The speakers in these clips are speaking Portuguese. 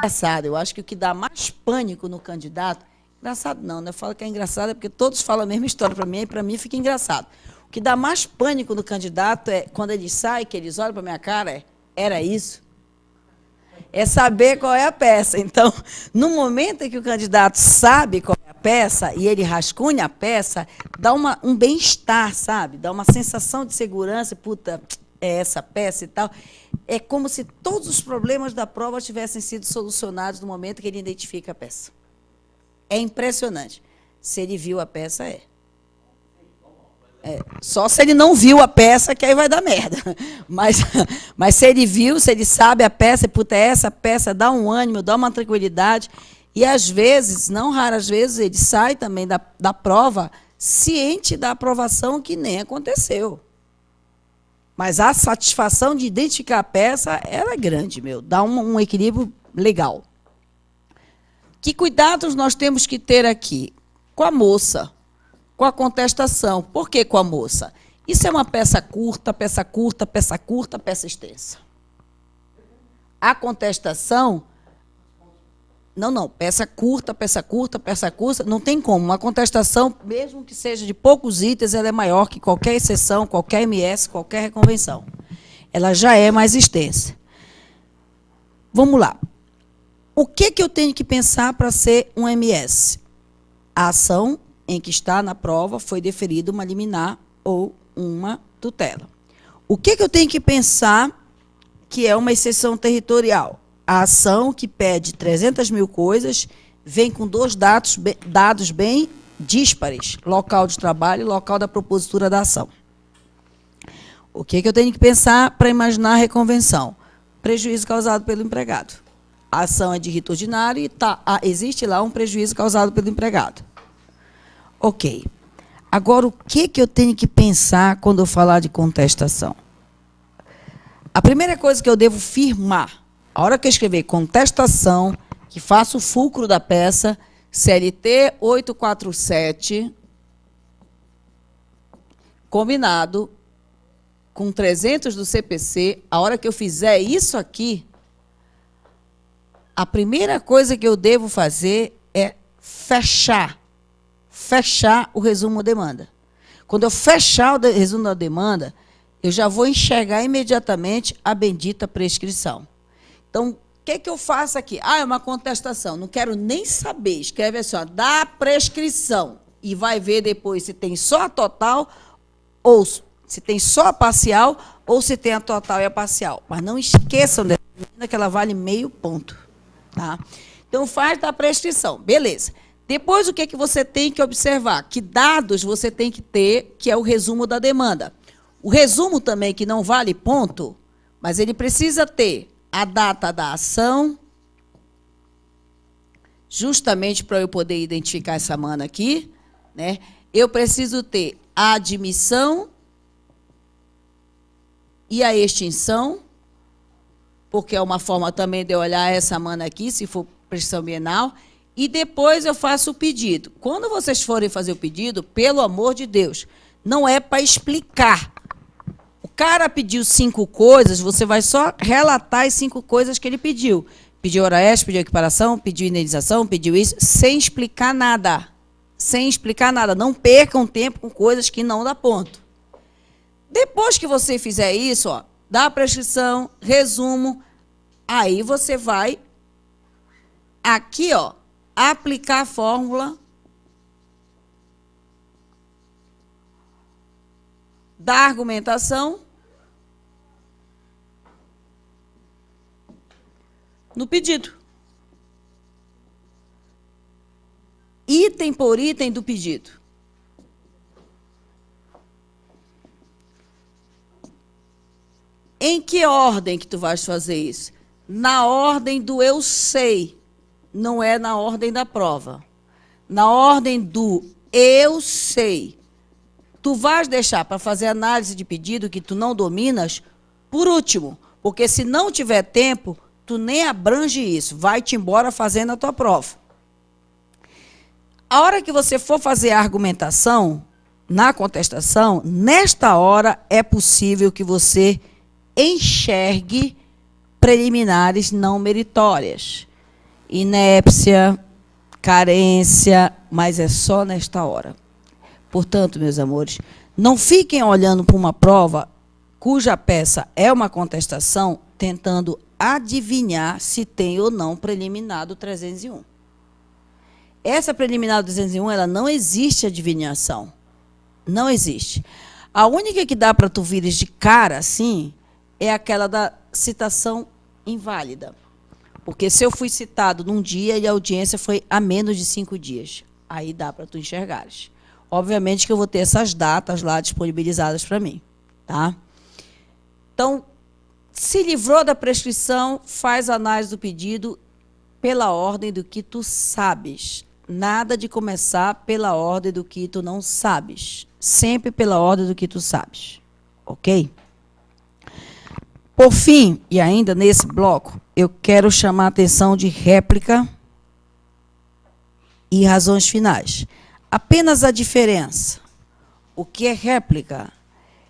engraçado. Eu acho que o que dá mais pânico no candidato... Engraçado não, né? Eu falo que é engraçado porque todos falam a mesma história para mim, e para mim fica engraçado. O que dá mais pânico no candidato é quando ele sai, que eles olham para a minha cara, era isso? É saber qual é a peça. Então, no momento em que o candidato sabe qual é a peça e ele rascunha a peça, dá um bem-estar, sabe? Dá uma sensação de segurança, puta, é essa peça e tal. É como se todos os problemas da prova tivessem sido solucionados no momento que ele identifica a peça. É impressionante. Se ele viu a peça, é. Só se ele não viu a peça, que aí vai dar merda. Mas se ele viu, se ele sabe a peça, puta, essa peça dá um ânimo, dá uma tranquilidade. E, às vezes, não raras vezes, ele sai também da prova ciente da aprovação que nem aconteceu. Mas a satisfação de identificar a peça, ela é grande, meu. Dá um equilíbrio legal. Que cuidados nós temos que ter aqui? Com a moça, com a contestação. Por que com a moça? Isso é uma peça curta, peça curta, peça curta, peça extensa. A contestação... Não, peça curta, peça curta, peça curta, não tem como. Uma contestação, mesmo que seja de poucos itens, ela é maior que qualquer exceção, qualquer MS, qualquer reconvenção. Ela já é mais extensa. Vamos lá. O que eu tenho que pensar para ser um MS? A ação em que está na prova foi deferida uma liminar ou uma tutela. O que eu tenho que pensar que é uma exceção territorial? A ação que pede 300 mil coisas vem com dois dados bem díspares, local de trabalho e local da propositura da ação. O que eu tenho que pensar para imaginar a reconvenção? Prejuízo causado pelo empregado. A ação é de rito ordinário e existe lá um prejuízo causado pelo empregado. Ok. Agora, o que eu tenho que pensar quando eu falar de contestação? A primeira coisa que eu devo firmar, a hora que eu escrever contestação, que faço o fulcro da peça, CLT 847, combinado com 300 do CPC, a hora que eu fizer isso aqui, a primeira coisa que eu devo fazer é fechar o resumo da demanda. Quando eu fechar o resumo da demanda, eu já vou enxergar imediatamente a bendita prescrição. Então, o que eu faço aqui? É uma contestação, não quero nem saber. Escreve assim, da prescrição. E vai ver depois se tem só a total, ou se tem só a parcial, ou se tem a total e a parcial. Mas não esqueçam dessa que ela vale meio ponto. Tá? Então, faz da prescrição. Beleza. Depois, o que você tem que observar? Que dados você tem que ter, que é o resumo da demanda. O resumo também, que não vale ponto, mas ele precisa ter a data da ação, justamente para eu poder identificar essa mana aqui, né? Eu preciso ter a admissão e a extinção, porque é uma forma também de eu olhar essa mana aqui, se for prescrição bienal, e depois eu faço o pedido. Quando vocês forem fazer o pedido, pelo amor de Deus, não é para explicar. O cara pediu 5 coisas, você vai só relatar as 5 coisas que ele pediu. Pediu hora extra, pediu equiparação, pediu indenização, pediu isso, sem explicar nada. Sem explicar nada. Não percam tempo com coisas que não dá ponto. Depois que você fizer isso, dá a prescrição, resumo, aí você vai aqui, aplicar a fórmula da argumentação no pedido. Item por item do pedido. Em que ordem que tu vais fazer isso? Na ordem do eu sei, não é na ordem da prova. Na ordem do eu sei. Tu vais deixar para fazer análise de pedido que tu não dominas por último, porque se não tiver tempo, tu nem abrange isso, vai-te embora fazendo a tua prova. A hora que você for fazer a argumentação, na contestação, nesta hora é possível que você enxergue preliminares não meritórias. inépcia, carência, mas é só nesta hora. Portanto, meus amores, não fiquem olhando para uma prova cuja peça é uma contestação, tentando adivinhar se tem ou não preliminar do 301. Essa preliminar do 301, ela não existe adivinhação. Não existe. A única que dá para tu vires de cara, assim, é aquela da citação inválida. Porque se eu fui citado num dia e a audiência foi a menos de 5 dias, aí dá para tu enxergares. Obviamente que eu vou ter essas datas lá disponibilizadas para mim. Tá? Então, se livrou da prescrição, faz a análise do pedido pela ordem do que tu sabes. Nada de começar pela ordem do que tu não sabes. Sempre pela ordem do que tu sabes. Ok? Por fim, e ainda nesse bloco, eu quero chamar a atenção de réplica e razões finais. Apenas a diferença. O que é réplica?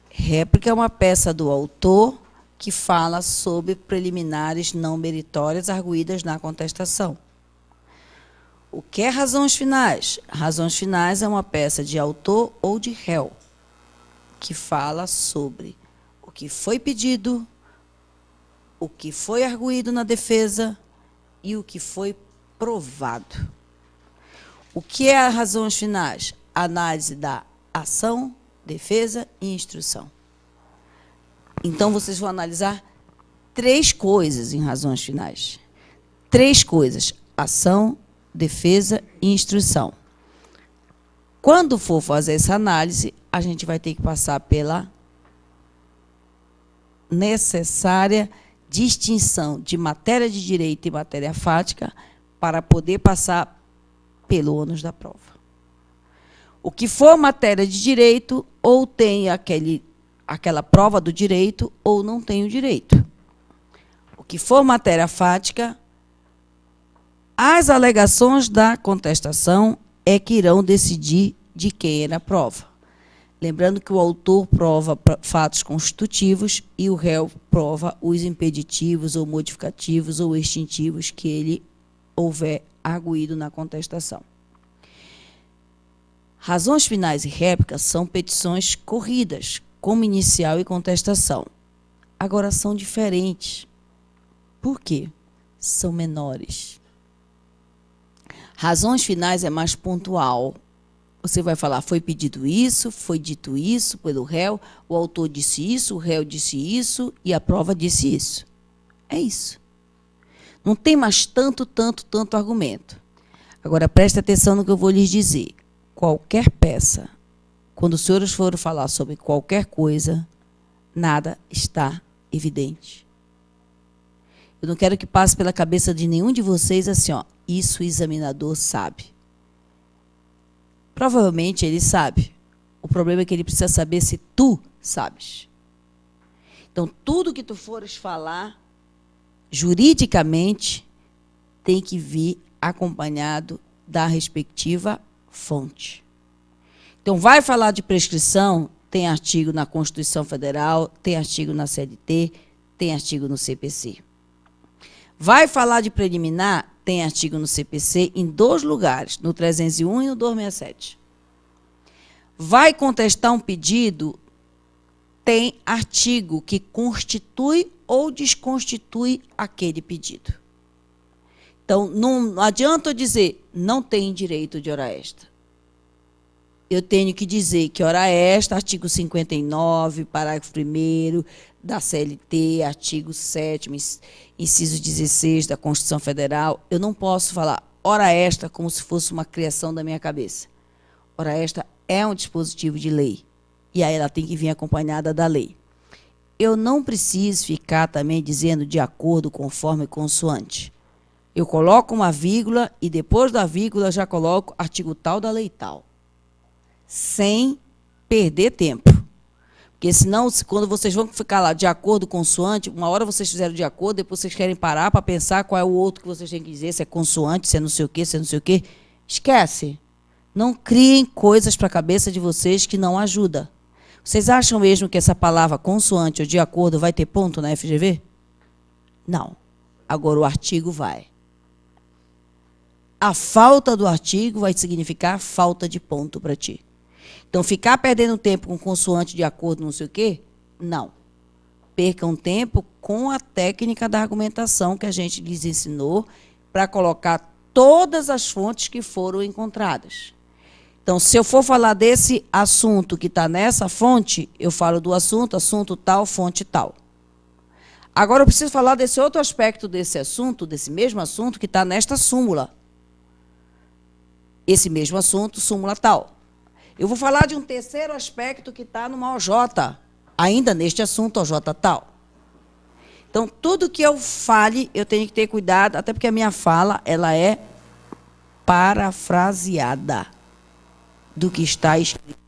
Réplica é uma peça do autor que fala sobre preliminares não meritórias arguídas na contestação. O que é razões finais? Razões finais é uma peça de autor ou de réu que fala sobre o que foi pedido, o que foi arguído na defesa e o que foi provado. O que é as razões finais? Análise da ação, defesa e instrução. Então, vocês vão analisar 3 coisas em razões finais. 3 coisas: ação, defesa e instrução. Quando for fazer essa análise, a gente vai ter que passar pela necessária distinção de matéria de direito e matéria fática para poder passar pelo ônus da prova. O que for matéria de direito, ou tem aquela prova do direito, ou não tem o direito. O que for matéria fática, as alegações da contestação é que irão decidir de quem era a prova. Lembrando que o autor prova fatos constitutivos e o réu prova os impeditivos ou modificativos ou extintivos que ele houver arguído na contestação. Razões finais e réplicas são petições corridas, como inicial e contestação. Agora são diferentes. Por quê? São menores. Razões finais é mais pontual. Você vai falar, foi pedido isso, foi dito isso pelo réu, o autor disse isso, o réu disse isso e a prova disse isso. É isso. Não tem mais tanto argumento. Agora, preste atenção no que eu vou lhes dizer. Qualquer peça, quando os senhores forem falar sobre qualquer coisa, nada está evidente. Eu não quero que passe pela cabeça de nenhum de vocês assim, ó, isso o examinador sabe. Provavelmente ele sabe. O problema é que ele precisa saber se tu sabes. Então, tudo que tu fores falar, juridicamente, tem que vir acompanhado da respectiva fonte. Então, vai falar de prescrição, tem artigo na Constituição Federal, tem artigo na CLT, tem artigo no CPC. Vai falar de preliminar, tem artigo no CPC em 2 lugares, no 301 e no 267. Vai contestar um pedido, tem artigo que constitui ou desconstitui aquele pedido. Então, não adianta eu dizer, não tem direito de hora extra. Eu tenho que dizer que hora extra, artigo 59, parágrafo 1º da CLT, artigo 7º, inciso 16 da Constituição Federal. Eu não posso falar hora extra como se fosse uma criação da minha cabeça. Hora extra é um dispositivo de lei. E aí ela tem que vir acompanhada da lei. Eu não preciso ficar também dizendo de acordo, conforme, consoante. Eu coloco uma vírgula e depois da vírgula já coloco artigo tal da lei tal. Sem perder tempo. Porque senão, quando vocês vão ficar lá de acordo, consoante, uma hora vocês fizeram de acordo, depois vocês querem parar para pensar qual é o outro que vocês têm que dizer, se é consoante, se é não sei o quê, se é não sei o quê. Esquece. Não criem coisas para a cabeça de vocês que não ajudam. Vocês acham mesmo que essa palavra consoante ou de acordo vai ter ponto na FGV? Não. Agora o artigo vai. a falta do artigo vai significar falta de ponto para ti. Então, ficar perdendo tempo com consoante de acordo, não sei o quê, não. Percam tempo com a técnica da argumentação que a gente lhes ensinou para colocar todas as fontes que foram encontradas. Então, se eu for falar desse assunto que está nessa fonte, eu falo do assunto tal, fonte tal. Agora, eu preciso falar desse outro aspecto desse assunto, desse mesmo assunto, que está nesta súmula. Esse mesmo assunto, súmula tal. Eu vou falar de um terceiro aspecto que está numa OJ, ainda neste assunto, OJ tal. Então, tudo que eu fale, eu tenho que ter cuidado, até porque a minha fala, ela é parafraseada do que está escrito,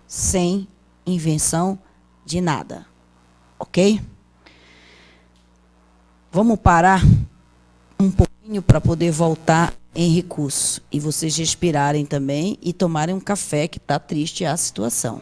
sem invenção de nada. Ok? Vamos parar um pouquinho para poder voltar em recurso. E vocês respirarem também e tomarem um café, que está triste a situação.